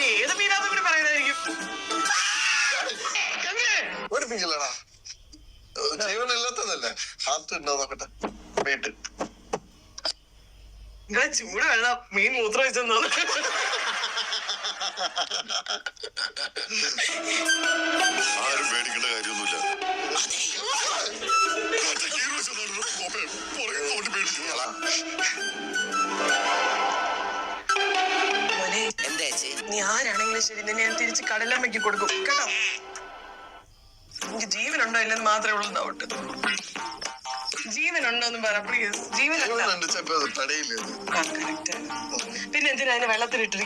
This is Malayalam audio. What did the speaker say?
ഏത് മീനാന്ന് കൂടി പറയുന്നതായിരിക്കും. ഓടിപ്പിക്കലടാ, ജീവനില്ലാത്തതല്ലേ, ഹാർട്ട് ഉണ്ടോ നോക്കട്ടെ. വീട്ട് നിങ്ങളെ ചൂട് വെള്ളം മീൻ മൂത്രം വെച്ചെന്നോ. ആരും പേടിക്കേണ്ട കാര്യമൊന്നുമില്ല. നീ ആരാണെങ്കിലും ശരി, നിന്നെ ഞാൻ തിരിച്ച് കടലമ്മയ്ക്ക് കൊടുക്കും കേട്ടോ. എനിക്ക് ജീവനുണ്ടോ ഇല്ലെന്ന് മാത്രമേ ഉള്ളൂ ഡൗട്ട്. ജീവനുണ്ടോന്ന് പറ പ്ലീസ്. ജീവനുണ്ട്. തടയില്ല. പിന്നെ എന്തിനാ അതിനെ വെള്ളത്തിലിട്ടിരിക്കുന്നത്?